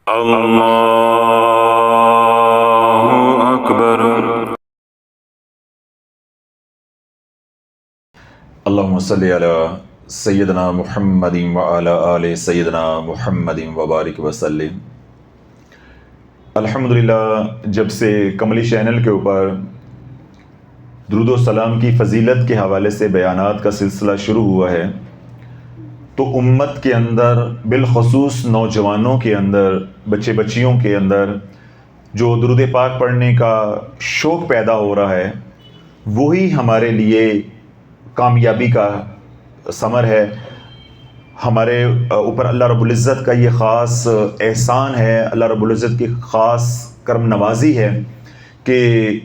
اللہ اکبر۔ اللہم صلی علی سیدنا محمد وعلی آل سیدنا محمد وبارک وسلم۔ الحمدللہ، جب سے کملی چینل کے اوپر درود و سلام کی فضیلت کے حوالے سے بیانات کا سلسلہ شروع ہوا ہے تو امت کے اندر، بالخصوص نوجوانوں کے اندر، بچے بچیوں کے اندر جو درود پاک پڑھنے کا شوق پیدا ہو رہا ہے، وہی ہمارے لیے کامیابی کا ثمر ہے۔ ہمارے اوپر اللہ رب العزت کا یہ خاص احسان ہے، اللہ رب العزت کی خاص کرم نوازی ہے کہ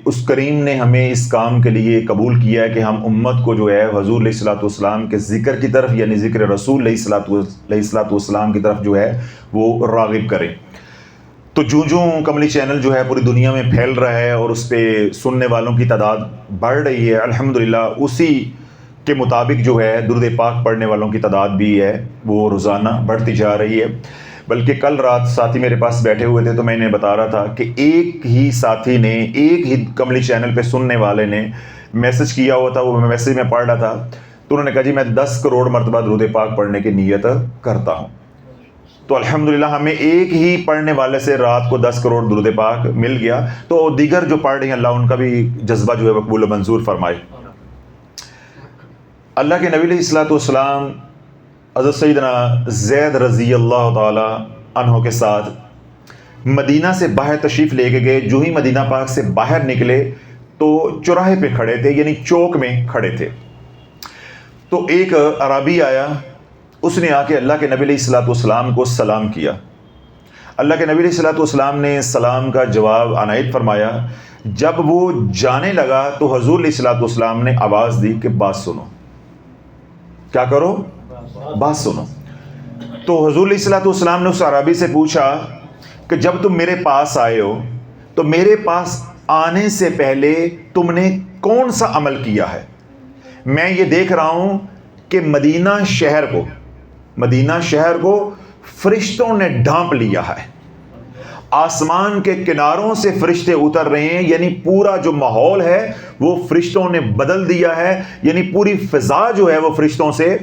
اس کریم نے ہمیں اس کام کے لیے قبول کیا ہے کہ ہم امت کو جو ہے حضور علیہ الصلوۃ والسلام کے ذکر کی طرف، یعنی ذکر رسول علیہ الصلوۃ والسلام کی طرف جو ہے وہ راغب کریں۔ تو جوں کملی چینل جو ہے پوری دنیا میں پھیل رہا ہے اور اس پہ سننے والوں کی تعداد بڑھ رہی ہے، الحمدللہ اسی کے مطابق جو ہے درود پاک پڑھنے والوں کی تعداد بھی ہے وہ روزانہ بڑھتی جا رہی ہے۔ بلکہ کل رات ساتھی میرے پاس بیٹھے ہوئے تھے تو میں انہیں بتا رہا تھا کہ ایک ہی ساتھی نے، ایک ہی کملی چینل پہ سننے والے نے میسج کیا ہوا تھا، وہ میسج میں پڑھ رہا تھا تو انہوں نے کہا جی میں 10 کروڑ مرتبہ درود پاک پڑھنے کی نیت کرتا ہوں۔ تو الحمدللہ ہمیں ایک ہی پڑھنے والے سے رات کو 10 کروڑ درود پاک مل گیا، تو دیگر جو پڑھ رہے ہیں اللہ ان کا بھی جذبہ جو ہے مقبول و منظور فرمائے۔ اللہ کے نبی علیہ الصلوۃ والسلام حضرت سیدنا زید رضی اللہ تعالی عنہ کے ساتھ مدینہ سے باہر تشریف لے کے گئے۔ جو ہی مدینہ پاک سے باہر نکلے تو چوراہے پہ کھڑے تھے، یعنی چوک میں کھڑے تھے، تو ایک عربی آیا، اس نے آ کے اللہ کے نبی علیہ الصلوۃ والسلام کو سلام کیا۔ اللہ کے نبی علیہ الصلوۃ والسلام نے سلام کا جواب عنایت فرمایا۔ جب وہ جانے لگا تو حضور علیہ الصلوۃ والسلام نے آواز دی کہ بات سنو، کیا کرو؟ بات سنو۔ تو حضور علیہ الصلوۃ والسلام نے اس عربی سے پوچھا کہ جب تم میرے پاس آئے ہو تو میرے پاس آنے سے پہلے تم نے کون سا عمل کیا ہے؟ میں یہ دیکھ رہا ہوں کہ مدینہ شہر کو فرشتوں نے ڈھانپ لیا ہے، آسمان کے کناروں سے فرشتے اتر رہے ہیں، یعنی پورا جو ماحول ہے وہ فرشتوں نے بدل دیا ہے، یعنی پوری فضا جو ہے وہ فرشتوں سے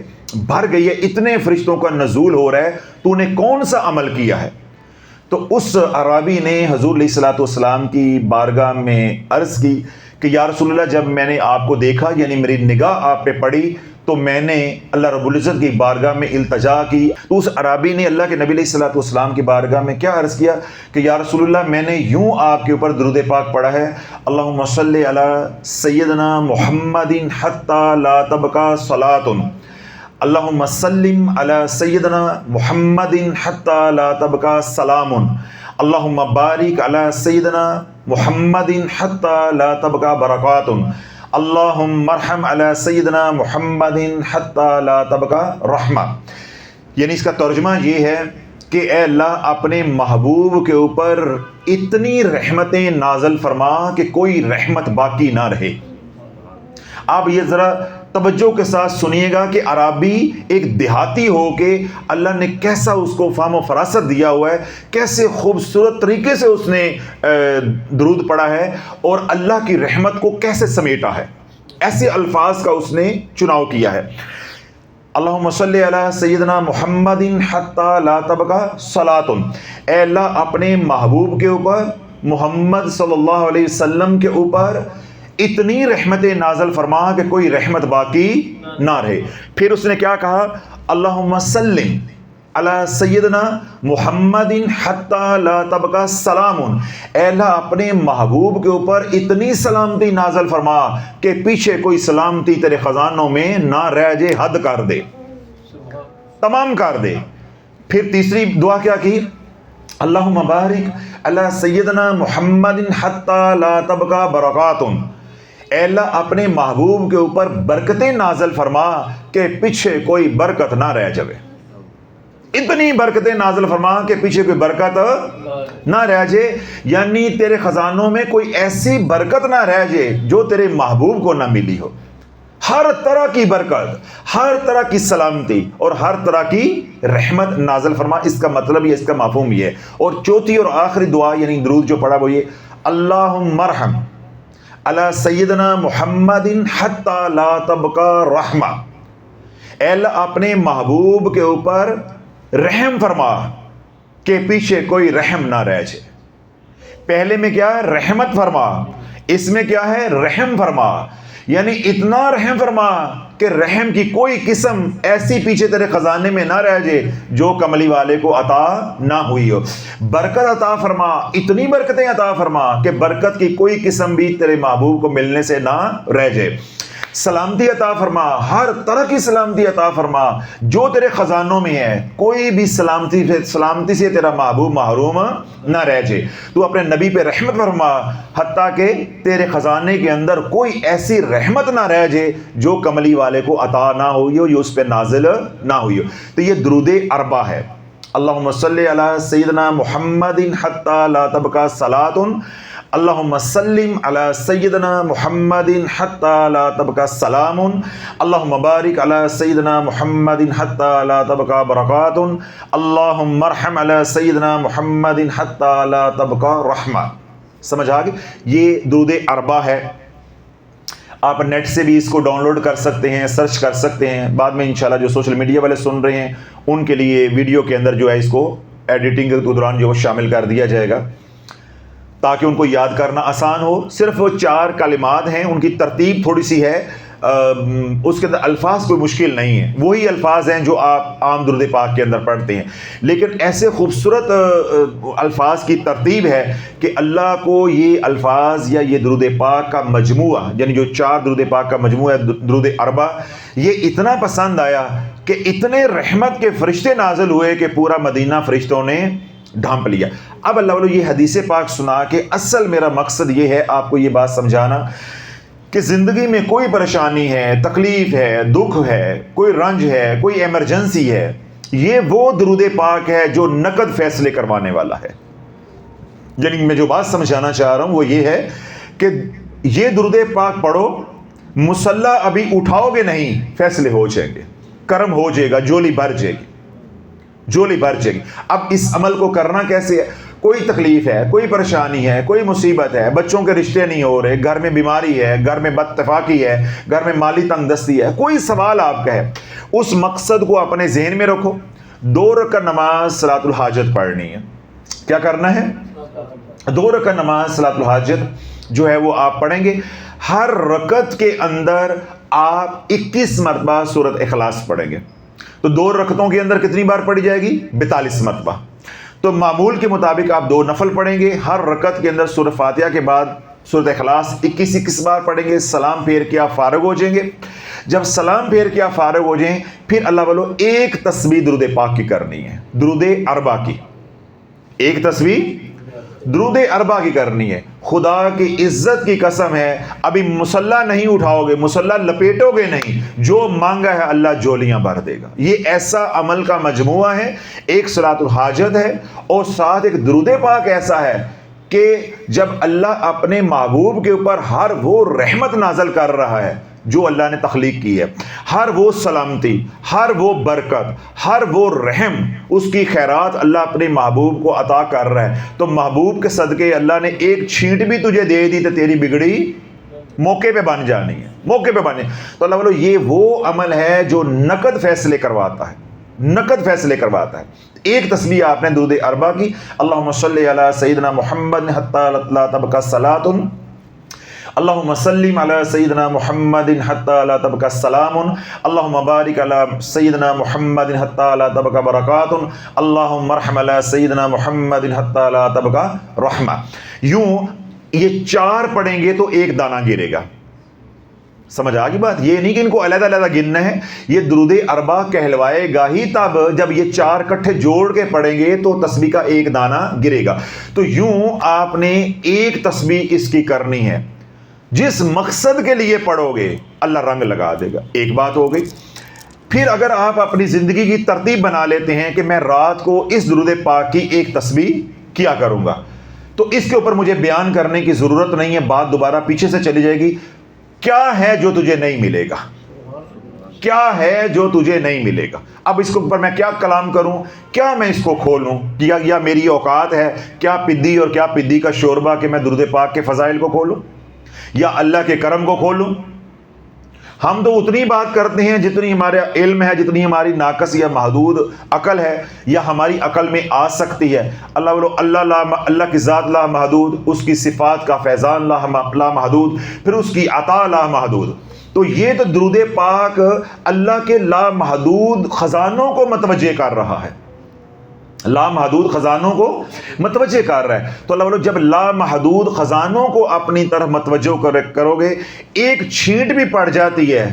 بھر گئی ہے، اتنے فرشتوں کا نزول ہو رہا ہے، تو نے کون سا عمل کیا ہے؟ تو اس عرابی نے حضور علیہ الصلوۃ والسلام کی بارگاہ میں عرض کی کہ یا رسول اللہ، جب میں نے آپ کو دیکھا، یعنی میری نگاہ آپ پہ پڑی تو میں نے اللہ رب العزت کی بارگاہ میں التجا کی۔ تو اس عرابی نے اللہ کے نبی علیہ الصلوۃ والسلام کی بارگاہ میں کیا عرض کیا کہ یا رسول اللہ، میں نے یوں آپ کے اوپر درود پاک پڑھا ہے، اللہم صلی علی سیدنا محمد حتی لا تبقى صلاۃ، اللہم سلم علی سیدنا محمد حتی لا تبقى سلام، اللہم بارک علی سیدنا محمد حتی لا تبقى برکات، اللہم ارحم علی سیدنا محمد حتی لا تبقى رحمہ۔ یعنی اس کا ترجمہ یہ ہے کہ اے اللہ، اپنے محبوب کے اوپر اتنی رحمتیں نازل فرما کہ کوئی رحمت باقی نہ رہے۔ آپ یہ ذرا توجہ کے ساتھ سنیے گا کہ عربی ایک دیہاتی ہو کے اللہ نے کیسا اس کو فہم و فراست دیا ہوا ہے، کیسے خوبصورت طریقے سے اس نے درود پڑھا ہے اور اللہ کی رحمت کو کیسے سمیٹا ہے، ایسے الفاظ کا اس نے چناؤ کیا ہے۔ اللہم صلی علی سیدنا محمد حتی لا تبقى صلاۃ، اے اللہ اپنے محبوب کے اوپر، محمد صلی اللہ علیہ وسلم کے اوپر اتنی رحمتیں نازل فرما کہ کوئی رحمت باقی نہ رہے۔ پھر اس نے کیا کہا؟ اللہم سلم علی سیدنا محمد حتی لا تبقى سلام، اے اللہ اپنے محبوب کے اوپر اتنی سلامتی نازل فرما کہ پیچھے کوئی سلامتی تیرے خزانوں میں نہ رہ جائے، حد کر دے، تمام کر دے۔ پھر تیسری دعا کیا کی؟ اللہم بارک علی سیدنا محمد حتی لا تبقى برکات، اے اللہ اپنے محبوب کے اوپر برکتیں نازل فرما کہ پیچھے کوئی برکت نہ رہ جائے، اتنی برکتیں نازل فرما کہ پیچھے کوئی برکت نہ رہ جائے، یعنی تیرے خزانوں میں کوئی ایسی برکت نہ رہ جائے جو تیرے محبوب کو نہ ملی ہو۔ ہر طرح کی برکت، ہر طرح کی سلامتی اور ہر طرح کی رحمت نازل فرما۔ اس کا مطلب یہ، اس کا مفہوم یہ ہے۔ اور چوتھی اور آخری دعا یعنی درود جو پڑھا وہ یہ، اللہم ارحم علی سیدنا محمد حتی لا تبقى رحمہ، اے اللہ اپنے محبوب کے اوپر رحم فرما کہ پیچھے کوئی رحم نہ رہ جائے۔ پہلے میں کیا ہے؟ رحمت فرما، اس میں کیا ہے؟ رحم فرما، یعنی اتنا رحم فرما کہ رحم کی کوئی قسم ایسی پیچھے تیرے خزانے میں نہ رہ جائے جو کملی والے کو عطا نہ ہوئی ہو۔ برکت عطا فرما، اتنی برکتیں عطا فرما کہ برکت کی کوئی قسم بھی تیرے محبوب کو ملنے سے نہ رہ جائے۔ سلامتی عطا فرما، ہر طرح کی سلامتی عطا فرما جو تیرے خزانوں میں ہے، کوئی بھی سلامتی سے تیرا محبوب محروم نہ رہ جائے۔ تو اپنے نبی پہ رحمت فرما حتیٰ کہ تیرے خزانے کے اندر کوئی ایسی رحمت نہ رہ جائے جو کملی والے کو عطا نہ ہوئی ہو، یا اس پہ نازل نہ ہوئی ہو۔ تو یہ درود اربع ہے۔ اللہم صلی علی سیدنا محمد حتی لا تبقى صلاۃ، اللہم سلم علی سیدنا محمد حتی لا تبقى سلام، اللہم بارک علی سیدنا محمد حتی لا تبقى برکات، اللہم ارحم علی سیدنا محمد حتی لا تبقى رحمہ۔ سمجھ آگئی؟ یہ درود اربع ہے۔ آپ نیٹ سے بھی اس کو ڈاؤن لوڈ کر سکتے ہیں، سرچ کر سکتے ہیں۔ بعد میں انشاءاللہ جو سوشل میڈیا والے سن رہے ہیں ان کے لیے ویڈیو کے اندر جو ہے اس کو ایڈیٹنگ کے دوران جو شامل کر دیا جائے گا تاکہ ان کو یاد کرنا آسان ہو۔ صرف وہ 4 کلمات ہیں، ان کی ترتیب تھوڑی سی ہے، اس کے اندر الفاظ کوئی مشکل نہیں ہے، وہی الفاظ ہیں جو آپ عام درود پاک کے اندر پڑھتے ہیں، لیکن ایسے خوبصورت الفاظ کی ترتیب ہے کہ اللہ کو یہ الفاظ یا یہ درود پاک کا مجموعہ، یعنی جو 4 درود پاک کا مجموعہ ہے درود اربع، یہ اتنا پسند آیا کہ اتنے رحمت کے فرشتے نازل ہوئے کہ پورا مدینہ فرشتوں نے ڈھانپ لیا۔ اب اللہ والو یہ حدیث پاک سنا کہ اصل میرا مقصد یہ ہے آپ کو یہ بات سمجھانا کہ زندگی میں کوئی پریشانی ہے، تکلیف ہے، دکھ ہے، کوئی رنج ہے، کوئی ایمرجنسی ہے، یہ وہ درود پاک ہے جو نقد فیصلے کروانے والا ہے۔ یعنی میں جو بات سمجھانا چاہ رہا ہوں وہ یہ ہے کہ یہ درود پاک پڑھو، مصلی ابھی اٹھاؤ گے نہیں، فیصلے ہو جائیں گے، کرم ہو جائے گا، جولی بھر جائے گی، جولی بھر جائے گی۔ اب اس عمل کو کرنا کیسے ہے؟ کوئی تکلیف ہے، کوئی پریشانی ہے، کوئی مصیبت ہے، بچوں کے رشتے نہیں ہو رہے، گھر میں بیماری ہے، گھر میں بد اتفاقی ہے، گھر میں مالی تنگ دستی ہے، کوئی سوال آپ کا ہے، اس مقصد کو اپنے ذہن میں رکھو۔ 2 رکعت نماز صلاۃ الحاجت پڑھنی ہے۔ کیا کرنا ہے؟ 2 رکعت نماز صلاۃ الحاجت جو ہے وہ آپ پڑھیں گے۔ ہر رکعت کے اندر آپ 21 مرتبہ سورۃ اخلاص پڑھیں گے۔ تو 2 رکعتوں کے اندر کتنی بار پڑھی جائے گی؟ 42 مرتبہ۔ تو معمول کے مطابق آپ 2 نفل پڑھیں گے، ہر رکعت کے اندر سورۃ فاتحہ کے بعد سورۃ اخلاص 21 بار پڑھیں گے، سلام پھیر کے آپ فارغ ہو جائیں گے۔ جب سلام پھیر کے آپ فارغ ہو جائیں پھر اللہ والو ایک تسبیح درود پاک کی کرنی ہے، درود اربع کی، ایک تسبیح درود اربع کی کرنی ہے۔ خدا کی عزت کی قسم ہے ابھی مصلی نہیں اٹھاؤ گے، مصلی لپیٹو گے نہیں، جو مانگا ہے اللہ جولیاں بھر دے گا۔ یہ ایسا عمل کا مجموعہ ہے، ایک صلاۃ الحاجت ہے اور ساتھ ایک درود پاک ایسا ہے کہ جب اللہ اپنے محبوب کے اوپر ہر وہ رحمت نازل کر رہا ہے جو اللہ نے تخلیق کی ہے، ہر وہ سلامتی، ہر وہ برکت، ہر وہ رحم، اس کی خیرات اللہ اپنے محبوب کو عطا کر رہا ہے، تو محبوب کے صدقے اللہ نے ایک چھینٹ بھی تجھے دے دی تو تیری بگڑی موقع پہ بن جانی ہے، موقع پہ بنے۔ تو اللہ بولو یہ وہ عمل ہے جو نقد فیصلے کرواتا ہے، نقد فیصلے کرواتا ہے۔ ایک تسبیح آپ نے درود اربع کی، اللہم صلی علی سیدنا محمد حتی لا تبقى صلاۃ، اللہم سلم علی سیدنا محمد حتی لا تبقى سلام، اللہم بارک علی سیدنا محمد حتی لا تبقى برکات، اللہم ارحم علی سیدنا محمد حتی لا تبقى رحمہ۔ یوں یہ 4 پڑھیں گے تو ایک دانہ گرے گا۔ سمجھ آگی بات؟ یہ نہیں کہ ان کو علیحدہ علیحدہ گننا ہے، یہ درود اربع کہلوائے گا ہی تب جب یہ 4 اکٹھے جوڑ کے پڑھیں گے تو تسبیح کا ایک دانہ گرے گا۔ تو یوں آپ نے ایک تسبیح اس کی کرنی ہے، جس مقصد کے لیے پڑھو گے اللہ رنگ لگا دے گا۔ ایک بات ہو گئی۔ پھر اگر آپ اپنی زندگی کی ترتیب بنا لیتے ہیں کہ میں رات کو اس درود پاک کی ایک تسبیح کیا کروں گا، تو اس کے اوپر مجھے بیان کرنے کی ضرورت نہیں ہے، بات دوبارہ پیچھے سے چلی جائے گی۔ کیا ہے جو تجھے نہیں ملے گا؟ کیا ہے جو تجھے نہیں ملے گا؟ اب اس کے اوپر میں کیا کلام کروں؟ کیا میں اس کو کھولوں؟ یا میری اوقات ہے کیا پدی اور کیا پدی کا شوربہ کہ میں درود پاک کے فضائل کو کھولوں یا اللہ کے کرم کو کھولوں؟ ہم تو اتنی بات کرتے ہیں جتنی ہمارا علم ہے، جتنی ہماری ناقص یا محدود عقل ہے یا ہماری عقل میں آ سکتی ہے۔ اللہ کی ذات لا محدود، اس کی صفات کا فیضان لا محدود، پھر اس کی عطا لا محدود۔ تو یہ تو درود پاک اللہ کے لامحدود خزانوں کو متوجہ کر رہا ہے، لامحدود خزانوں کو متوجہ کر رہا ہے۔ تو اللہ جب لامحدود خزانوں کو اپنی طرف متوجہ کرو گے، ایک چھینٹ بھی پڑ جاتی ہے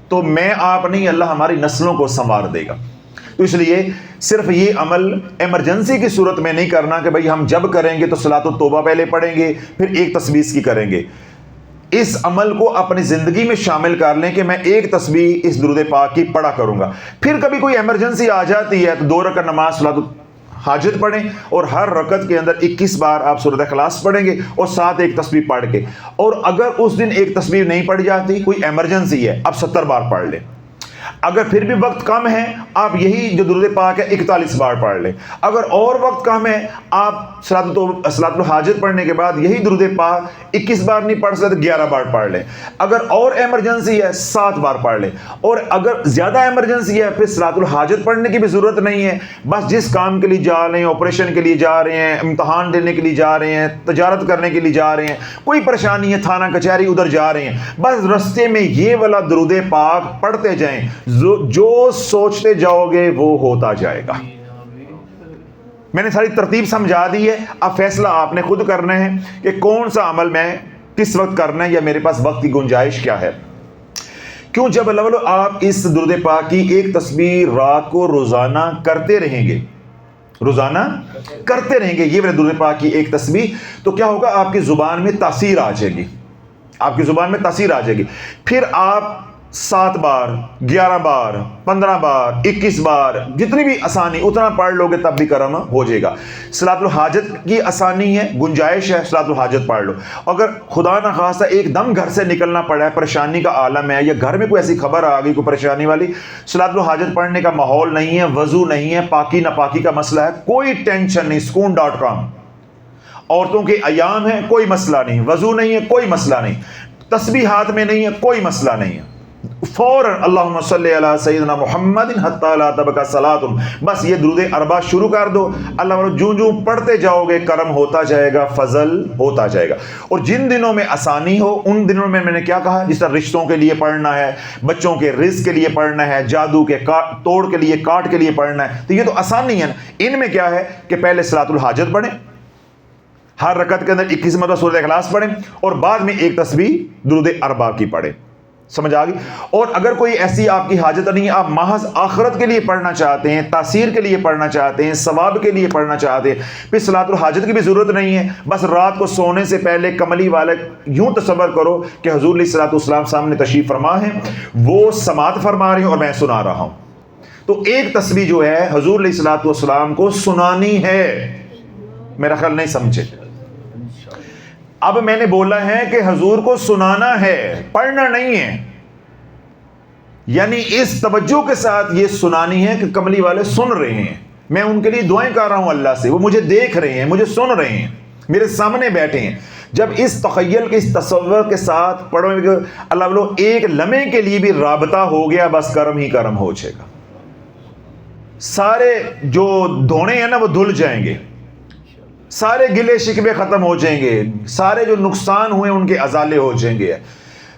تو میں آپ نہیں، اللہ ہماری نسلوں کو سنوار دے گا۔ تو اس لیے صرف یہ عمل ایمرجنسی کی صورت میں نہیں کرنا کہ بھئی ہم جب کریں گے تو صلاۃ التوبہ پہلے پڑھیں گے پھر ایک تسبیح کی کریں گے۔ اس عمل کو اپنی زندگی میں شامل کر لیں کہ میں ایک تسبیح اس درود پاک کی پڑھا کروں گا، پھر کبھی کوئی ایمرجنسی آ جاتی ہے تو 2 رکعت نماز صلاۃ حاجت پڑھیں اور ہر رکعت کے اندر 21 بار آپ سورۃ اخلاص پڑھیں گے اور ساتھ ایک تسبیح پڑھ کے، اور اگر اس دن ایک تسبیح نہیں پڑھی جاتی، کوئی ایمرجنسی ہے، آپ 70 بار پڑھ لیں۔ اگر پھر بھی وقت کم ہے، آپ یہی جو درود پاک ہے 41 بار پڑھ لیں۔ اگر اور وقت کم ہے، آپ صلاۃ الحاجت پڑھنے کے بعد یہی درود پاک 21 بار نہیں پڑھ سکتے، 11 بار پڑھ لیں۔ اگر اور ایمرجنسی ہے 7 بار پڑھ لیں، اور اگر زیادہ ایمرجنسی ہے پھر صلاۃ الحاجت پڑھنے کی بھی ضرورت نہیں ہے، بس جس کام کے لیے جا رہے ہیں، آپریشن کے لیے جا رہے ہیں، امتحان دینے کے لیے جا رہے ہیں، تجارت کرنے کے لیے جا رہے ہیں، کوئی پریشانی ہے، تھانہ کچہری ادھر جا رہے ہیں، بس رستے میں یہ والا درود پاک پڑھتے جائیں، جو سوچتے جاؤ گے وہ ہوتا جائے گا۔ میں نے ساری ترتیب سمجھا دی ہے، اب فیصلہ آپ نے خود کرنا ہے کہ کون سا عمل میں کس وقت کرنا ہے یا میرے پاس وقت کی گنجائش کیا ہے۔ کیوں؟ جب آپ اس درود پاک کی ایک تسبیح رات کو روزانہ کرتے رہیں گے، روزانہ کرتے رہیں گے یہ والا درود پاک کی ایک تسبیح، تو کیا ہوگا؟ آپ کی زبان میں تاثیر آ جائے گی، آپ کی زبان میں تاثیر آ جائے گی۔ پھر آپ 7 بار، 11 بار، 15 بار، 21 بار، جتنی بھی آسانی اتنا پڑھ لو گے تب بھی کرم ہو جائے گا۔ صلاۃ الحاجت کی آسانی ہے، گنجائش ہے، صلاۃ الحاجت پڑھ لو۔ اگر خدا نہ خواستہ ایک دم گھر سے نکلنا پڑا ہے، پریشانی کا عالم ہے، یا گھر میں کوئی ایسی خبر آ گئی کوئی پریشانی والی، صلاۃ الحاجت پڑھنے کا ماحول نہیں ہے، وضو نہیں ہے، پاکی ناپاکی کا مسئلہ ہے، کوئی ٹینشن نہیں، سکون.com۔ عورتوں کے ایام ہیں، کوئی مسئلہ نہیں، وضو نہیں ہے، کوئی مسئلہ نہیں، تسبیح ہاتھ میں نہیں ہے، کوئی مسئلہ نہیں ہے، فوراً اللہم صلی علی سیدنا محمد حتی لا تبقى صلاۃ، بس یہ درود اربع شروع کر دو۔ اللہ جوں پڑھتے جاؤ گے کرم ہوتا جائے گا، فضل ہوتا جائے گا۔ اور جن دنوں میں آسانی ہو ان دنوں میں نے کیا کہا، جس طرح رشتوں کے لیے پڑھنا ہے، بچوں کے رزق کے لیے پڑھنا ہے، جادو کے توڑ کے لیے، کاٹ کے لیے پڑھنا ہے، تو یہ تو آسانی ہے نا۔ ان میں کیا ہے کہ پہلے صلاۃ الحاجت پڑھیں، ہر رکعت کے اندر 21 مرتبہ سورۃ اخلاص پڑھیں، اور بعد میں ایک تسبیح درود اربع کی پڑھیں۔ سمجھ آ گئی؟ اور اگر کوئی ایسی آپ کی حاجت نہیں ہے، آپ محض آخرت کے لیے پڑھنا چاہتے ہیں، تاثیر کے لیے پڑھنا چاہتے ہیں، ثواب کے لیے پڑھنا چاہتے ہیں، پھر صلاۃ الحاجت کی بھی ضرورت نہیں ہے، بس رات کو سونے سے پہلے کملی والے یوں تصور کرو کہ حضور علیہ الصلوۃ والسلام سامنے تشریف فرما ہیں، وہ سماعت فرما رہے ہیں اور میں سنا رہا ہوں، تو ایک تسبیح جو ہے حضور علیہ الصلوۃ والسلام کو سنانی ہے۔ میرا خیال نہیں سمجھے؟ اب میں نے بولا ہے کہ حضور کو سنانا ہے، پڑھنا نہیں ہے، یعنی اس توجہ کے ساتھ یہ سنانی ہے کہ کملی والے سن رہے ہیں، میں ان کے لیے دعائیں کر رہا ہوں اللہ سے، وہ مجھے دیکھ رہے ہیں، مجھے سن رہے ہیں، میرے سامنے بیٹھے ہیں۔ جب اس تخیل کے، اس تصور کے ساتھ پڑھو گے، اللہ ایک لمحے کے لیے بھی رابطہ ہو گیا، بس کرم ہی کرم ہو جائے گا، سارے جو دھونے ہیں نا وہ دھل جائیں گے، سارے گلے شکوے ختم ہو جائیں گے، سارے جو نقصان ہوئے ان کے ازالے ہو جائیں گے۔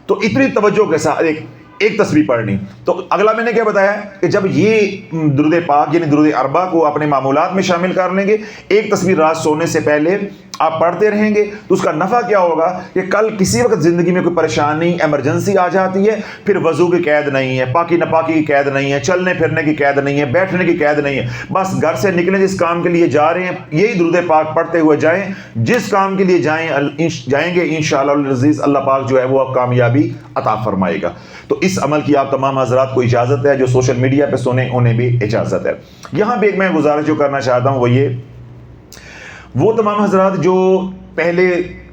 تو اتنی توجہ کے ساتھ ایک تسبیح پڑھنی۔ تو اگلا میں نے کیا بتایا کہ جب یہ درود پاک یعنی درود اربع کو اپنے معمولات میں شامل کر لیں گے، ایک تسبیح رات سونے سے پہلے آپ پڑھتے رہیں گے، تو اس کا نفع کیا ہوگا کہ کل کسی وقت زندگی میں کوئی پریشانی، ایمرجنسی آ جاتی ہے، پھر وضو کی قید نہیں ہے، پاکی ناپاکی کی قید نہیں ہے، چلنے پھرنے کی قید نہیں ہے، بیٹھنے کی قید نہیں ہے، بس گھر سے نکلیں جس کام کے لیے جا رہے ہیں یہی درود پاک پڑھتے ہوئے جائیں، جس کام کے لیے جائیں گے انشاءاللہ العزیز اللہ پاک جو ہے وہ کامیابی عطا فرمائے گا۔ تو اس عمل کی آپ تمام حضرات کو اجازت ہے، جو سوشل میڈیا پہ سنیں انہیں بھی اجازت ہے۔ یہاں پہ ایک میں گزارش جو کرنا چاہتا ہوں وہ یہ، وہ تمام حضرات جو پہلے